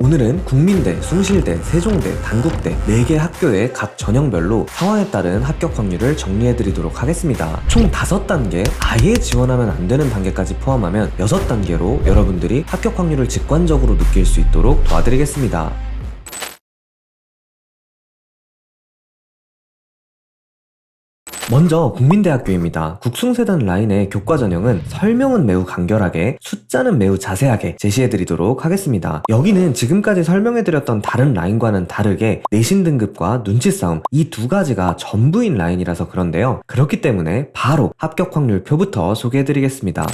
오늘은 국민대, 숭실대, 세종대, 단국대 4개 학교의 각 전형별로 상황에 따른 합격 확률을 정리해드리도록 하겠습니다. 총 5단계, 아예 지원하면 안 되는 단계까지 포함하면 6단계로 여러분들이 합격 확률을 직관적으로 느낄 수 있도록 도와드리겠습니다. 먼저 국민대학교입니다. 국숭세단 라인의 교과 전형은 설명은 매우 간결하게, 숫자는 매우 자세하게 제시해드리도록 하겠습니다. 여기는 지금까지 설명해드렸던 다른 라인과는 다르게 내신 등급과 눈치 싸움 이 두 가지가 전부인 라인이라서 그런데요. 그렇기 때문에 바로 합격 확률표부터 소개해드리겠습니다.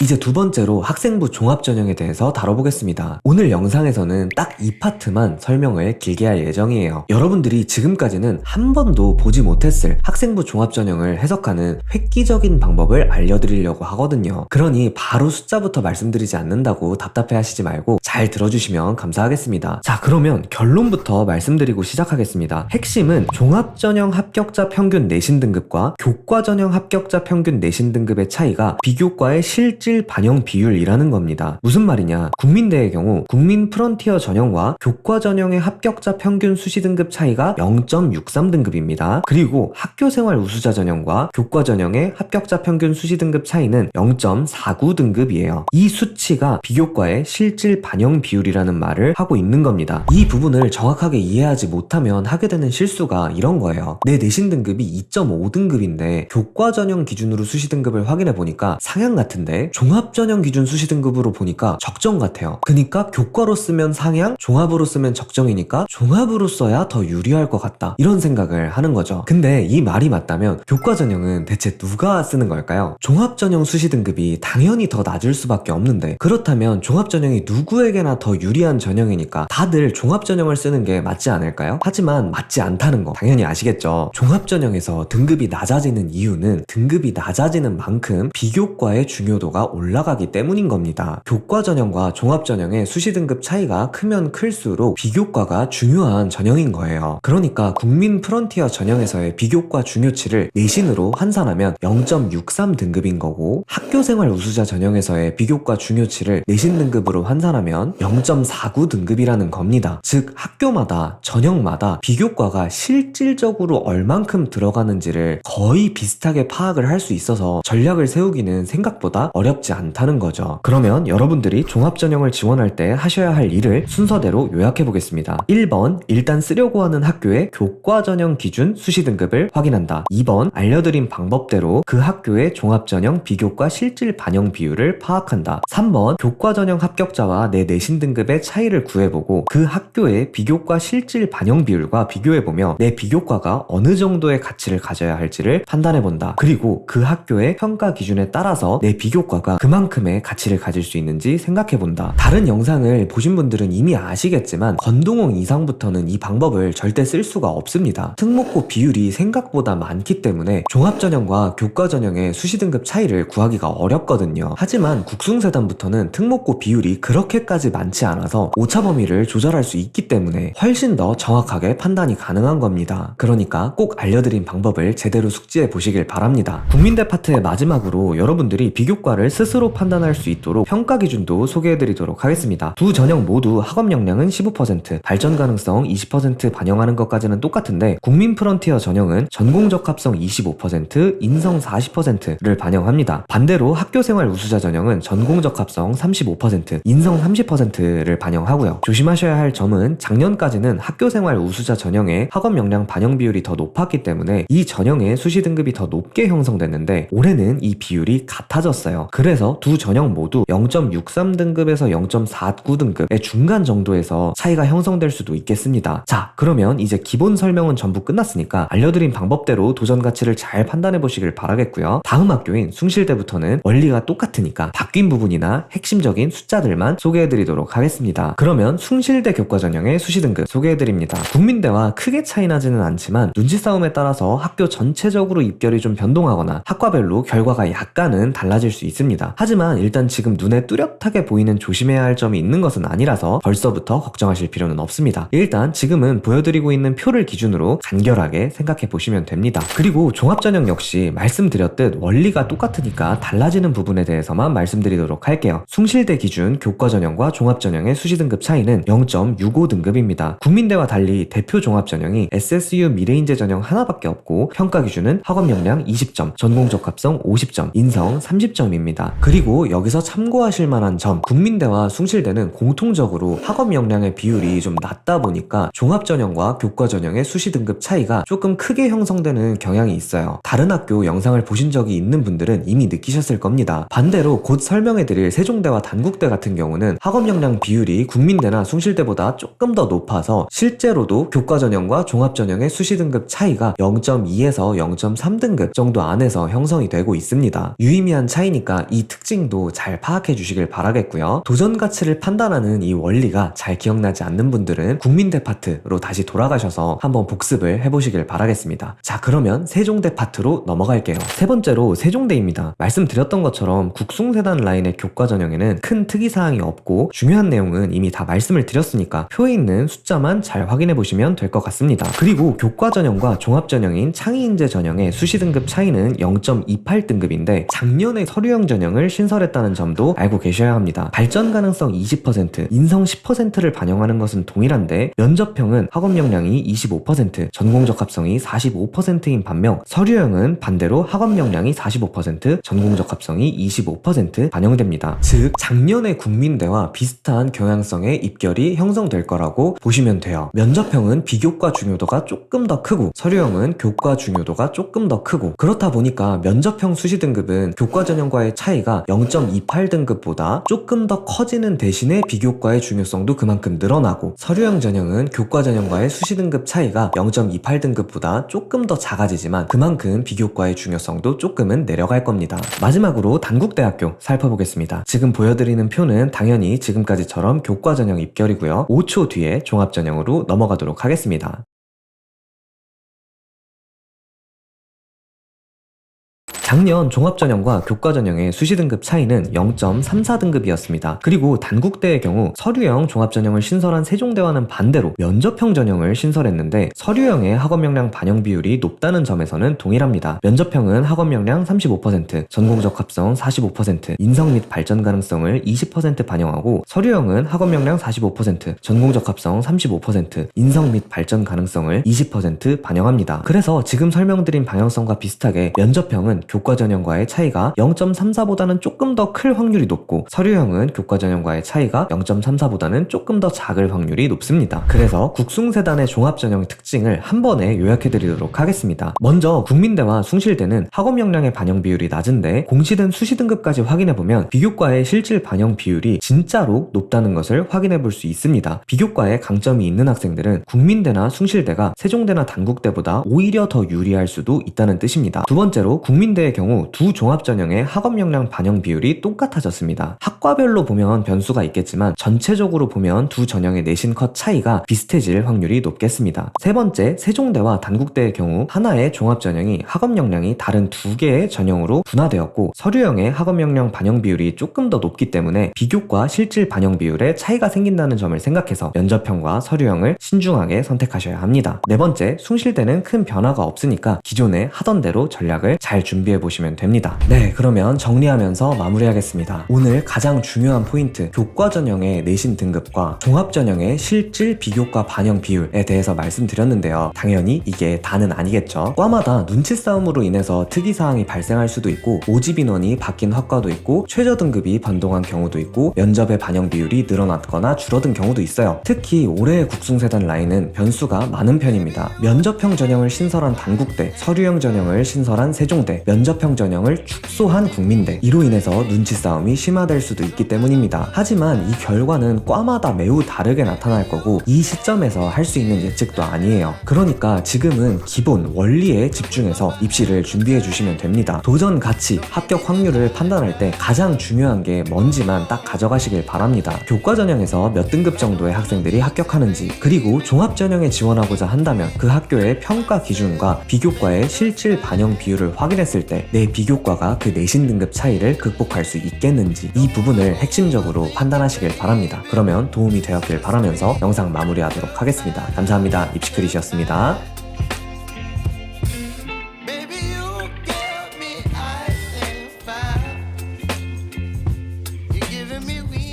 이제 두 번째로 학생부 종합전형에 대해서 다뤄보겠습니다. 오늘 영상에서는 딱 이 파트만 설명을 길게 할 예정이에요. 여러분들이 지금까지는 한 번도 보지 못했을 학생부 종합전형을 해석하는 획기적인 방법을 알려드리려고 하거든요. 그러니 바로 숫자부터 말씀드리지 않는다고 답답해 하시지 말고 잘 들어주시면 감사하겠습니다. 자, 그러면 결론부터 말씀드리고 시작하겠습니다. 핵심은 종합전형 합격자 평균 내신 등급과 교과전형 합격자 평균 내신 등급의 차이가 비교과의 실질 반영 비율이라는 겁니다. 무슨 말이냐? 국민대의 경우 국민 프론티어 전형과 교과 전형의 합격자 평균 수시 등급 차이가 0.63등급입니다. 그리고 학교생활 우수자 전형과 교과 전형의 합격자 평균 수시 등급 차이는 0.49등급이에요. 이 수치가 비교과의 실질 반영 비율이라는 말을 하고 있는 겁니다. 이 부분을 정확하게 이해하지 못하면 하게 되는 실수가 이런 거예요. 내 내신 등급이 2.5등급인데 교과 전형 기준으로 수시 등급을 확인해 보니까 상향 같은데 종합전형 기준 수시 등급으로 보니까 적정 같아요. 그니까 교과로 쓰면 상향, 종합으로 쓰면 적정이니까 종합으로 써야 더 유리할 것 같다. 이런 생각을 하는 거죠. 근데 이 말이 맞다면 교과전형은 대체 누가 쓰는 걸까요? 종합전형 수시 등급이 당연히 더 낮을 수밖에 없는데, 그렇다면 종합전형이 누구에게나 더 유리한 전형이니까 다들 종합전형을 쓰는 게 맞지 않을까요? 하지만 맞지 않다는 거 당연히 아시겠죠? 종합전형에서 등급이 낮아지는 이유는 등급이 낮아지는 만큼 비교과의 중요도가 올라가기 때문인 겁니다. 교과 전형과 종합 전형의 수시 등급 차이가 크면 클수록 비교과가 중요한 전형인 거예요. 그러니까 국민 프론티어 전형에서의 비교과 중요치를 내신으로 환산하면 0.63 등급인 거고, 학교생활 우수자 전형에서의 비교과 중요치를 내신 등급으로 환산하면 0.49 등급이라는 겁니다. 즉 학교마다 전형마다 비교과가 실질적으로 얼만큼 들어가는지를 거의 비슷하게 파악을 할 수 있어서 전략을 세우기는 생각보다 어렵지 않다는 거죠. 그러면 여러분들이 종합전형을 지원할 때 하셔야 할 일을 순서대로 요약해 보겠습니다. 1번, 일단 쓰려고 하는 학교의 교과전형 기준 수시 등급을 확인한다. 2번, 알려드린 방법대로 그 학교의 종합전형 비교과 실질 반영 비율을 파악한다. 3번, 교과전형 합격자와 내 내신 등급의 차이를 구해보고 그 학교의 비교과 실질 반영 비율과 비교해보며 내 비교과가 어느 정도의 가치를 가져야 할지를 판단해본다. 그리고 그 학교의 평가 기준에 따라서 내 비교과가 그만큼의 가치를 가질 수 있는지 생각해본다. 다른 영상을 보신 분들은 이미 아시겠지만 건동홍 이상부터는 이 방법을 절대 쓸 수가 없습니다. 특목고 비율이 생각보다 많기 때문에 종합전형과 교과전형의 수시 등급 차이를 구하기가 어렵거든요. 하지만 국숭세단부터는 특목고 비율이 그렇게까지 많지 않아서 오차 범위를 조절할 수 있기 때문에 훨씬 더 정확하게 판단이 가능한 겁니다. 그러니까 꼭 알려드린 방법을 제대로 숙지해 보시길 바랍니다. 국민대 파트의 마지막으로 여러분들이 비교과를 스스로 판단할 수 있도록 평가 기준도 소개해드리도록 하겠습니다. 두 전형 모두 학업 역량은 15%, 발전 가능성 20% 반영하는 것까지는 똑같은데, 국민 프론티어 전형은 전공 적합성 25%, 인성 40%를 반영합니다. 반대로 학교생활 우수자 전형은 전공 적합성 35%, 인성 30%를 반영하고요. 조심하셔야 할 점은 작년까지는 학교생활 우수자 전형의 학업 역량 반영 비율이 더 높았기 때문에 이 전형의 수시 등급이 더 높게 형성됐는데, 올해는 이 비율이 같아졌어요. 그래서 두 전형 모두 0.63등급에서 0.49등급의 중간 정도에서 차이가 형성될 수도 있겠습니다. 자, 그러면 이제 기본 설명은 전부 끝났으니까 알려드린 방법대로 도전 가치를 잘 판단해 보시길 바라겠고요. 다음 학교인 숭실대부터는 원리가 똑같으니까 바뀐 부분이나 핵심적인 숫자들만 소개해드리도록 하겠습니다. 그러면 숭실대 교과전형의 수시 등급 소개해드립니다. 국민대와 크게 차이 나지는 않지만 눈치 싸움에 따라서 학교 전체적으로 입결이 좀 변동하거나 학과별로 결과가 약간은 달라질 수 있습니다. 있습니다. 하지만 일단 지금 눈에 뚜렷하게 보이는 조심해야 할 점이 있는 것은 아니라서 벌써부터 걱정하실 필요는 없습니다. 일단 지금은 보여드리고 있는 표를 기준으로 간결하게 생각해 보시면 됩니다. 그리고 종합전형 역시 말씀드렸듯 원리가 똑같으니까 달라지는 부분에 대해서만 말씀드리도록 할게요. 숭실대 기준 교과전형과 종합전형의 수시등급 차이는 0.65등급입니다. 국민대와 달리 대표 종합전형이 SSU 미래인재 전형 하나밖에 없고 평가 기준은 학업 역량 20점, 전공 적합성 50점, 인성 30점입니다. 그리고 여기서 참고하실 만한 점, 국민대와 숭실대는 공통적으로 학업 역량의 비율이 좀 낮다 보니까 종합전형과 교과전형의 수시등급 차이가 조금 크게 형성되는 경향이 있어요. 다른 학교 영상을 보신 적이 있는 분들은 이미 느끼셨을 겁니다. 반대로 곧 설명해드릴 세종대와 단국대 같은 경우는 학업 역량 비율이 국민대나 숭실대보다 조금 더 높아서 실제로도 교과전형과 종합전형의 수시등급 차이가 0.2에서 0.3등급 정도 안에서 형성이 되고 있습니다. 유의미한 차이니까 이 특징도 잘 파악해 주시길 바라겠고요. 도전 가치를 판단하는 이 원리가 잘 기억나지 않는 분들은 국민대 파트로 다시 돌아가셔서 한번 복습을 해보시길 바라겠습니다. 자, 그러면 세종대 파트로 넘어갈게요. 세 번째로 세종대입니다. 말씀드렸던 것처럼 국숭세단 라인의 교과전형에는 큰 특이사항이 없고 중요한 내용은 이미 다 말씀을 드렸으니까 표에 있는 숫자만 잘 확인해 보시면 될 것 같습니다. 그리고 교과전형과 종합전형인 창의인재 전형의 수시등급 차이는 0.28등급인데 작년에 서류형 전형을 신설했다는 점도 알고 계셔야 합니다. 발전 가능성 20%, 인성 10%를 반영하는 것은 동일한데 면접형은 학업 역량이 25%, 전공 적합성이 45%인 반면 서류형은 반대로 학업 역량이 45%, 전공 적합성이 25% 반영됩니다. 즉 작년의 국민대와 비슷한 경향성의 입결이 형성될 거라고 보시면 돼요. 면접형은 비교과 중요도가 조금 더 크고 서류형은 교과 중요도가 조금 더 크고 그렇다 보니까 면접형 수시등급은 교과전형과의 차이가 0.28등급보다 조금 더 커지는 대신에 비교과의 중요성도 그만큼 늘어나고 서류형 전형은 교과전형과의 수시등급 차이가 0.28등급보다 조금 더 작아지지만 그만큼 비교과의 중요성도 조금은 내려갈 겁니다. 마지막으로 단국대학교 살펴보겠습니다. 지금 보여드리는 표는 당연히 지금까지처럼 교과전형 입결이고요. 5초 뒤에 종합전형으로 넘어가도록 하겠습니다. 작년 종합전형과 교과전형의 수시등급 차이는 0.34등급이었습니다. 그리고 단국대의 경우 서류형 종합전형을 신설한 세종대와는 반대로 면접형 전형을 신설했는데 서류형의 학업 역량 반영 비율이 높다는 점에서는 동일합니다. 면접형은 학업 역량 35%, 전공 적합성 45%, 인성 및 발전 가능성을 20% 반영하고 서류형은 학업 역량 45%, 전공 적합성 35%, 인성 및 발전 가능성을 20% 반영합니다. 그래서 지금 설명드린 방향성과 비슷하게 면접형은 교과전형과의 차이가 0.34보다는 조금 더 클 확률이 높고 서류형은 교과전형과의 차이가 0.34보다는 조금 더 작을 확률이 높습니다. 그래서 국숭세단의 종합전형 특징을 한 번에 요약해드리도록 하겠습니다. 먼저 국민대와 숭실대는 학업 역량의 반영 비율이 낮은데 공시된 수시등급까지 확인해보면 비교과의 실질 반영 비율이 진짜로 높다는 것을 확인해볼 수 있습니다. 비교과에 강점이 있는 학생들은 국민대나 숭실대가 세종대나 단국대보다 오히려 더 유리할 수도 있다는 뜻입니다. 두 번째로 국민대의 경우 두 종합전형의 학업 역량 반영 비율이 똑같아졌습니다. 학과별로 보면 변수가 있겠지만 전체적으로 보면 두 전형의 내신 컷 차이가 비슷해질 확률이 높겠습니다. 세 번째, 세종대와 단국대의 경우 하나의 종합전형이 학업 역량이 다른 두 개의 전형으로 분화되었고 서류형의 학업 역량 반영 비율이 조금 더 높기 때문에 비교과 실질 반영 비율에 차이가 생긴다는 점을 생각해서 면접형과 서류형을 신중하게 선택하셔야 합니다. 네 번째, 숭실대는 큰 변화가 없으니까 기존에 하던 대로 전략을 잘 준비해 보시면 됩니다. 네, 그러면 정리하면서 마무리하겠습니다. 오늘 가장 중요한 포인트, 교과전형의 내신 등급과 종합전형의 실질 비교과 반영 비율에 대해서 말씀드렸는데요. 당연히 이게 다는 아니겠죠. 과마다 눈치 싸움으로 인해서 특이사항이 발생할 수도 있고 모집 인원이 바뀐 학과도 있고 최저 등급이 변동한 경우도 있고 면접의 반영 비율이 늘어났거나 줄어든 경우도 있어요. 특히 올해의 국숭세단 라인은 변수가 많은 편입니다. 면접형 전형을 신설한 단국대, 서류형 전형을 신설한 세종대, 면접형 전형을 축소한 국민대, 이로 인해서 눈치 싸움이 심화될 수도 있기 때문입니다. 하지만 이 결과는 과마다 매우 다르게 나타날 거고 이 시점에서 할 수 있는 예측도 아니에요. 그러니까 지금은 기본 원리에 집중해서 입시를 준비해 주시면 됩니다. 도전 가치, 합격 확률을 판단할 때 가장 중요한 게 뭔지만 딱 가져가시길 바랍니다. 교과 전형에서 몇 등급 정도의 학생들이 합격하는지, 그리고 종합 전형에 지원하고자 한다면 그 학교의 평가 기준과 비교과의 실질 반영 비율을 확인했을 때 때 내 비교과가 그 내신 등급 차이를 극복할 수 있겠는지 이 부분을 핵심적으로 판단하시길 바랍니다. 그러면 도움이 되었길 바라면서 영상 마무리하도록 하겠습니다. 감사합니다. 입시크릿이었습니다. Baby, you give me ice and fire. You're giving me weed.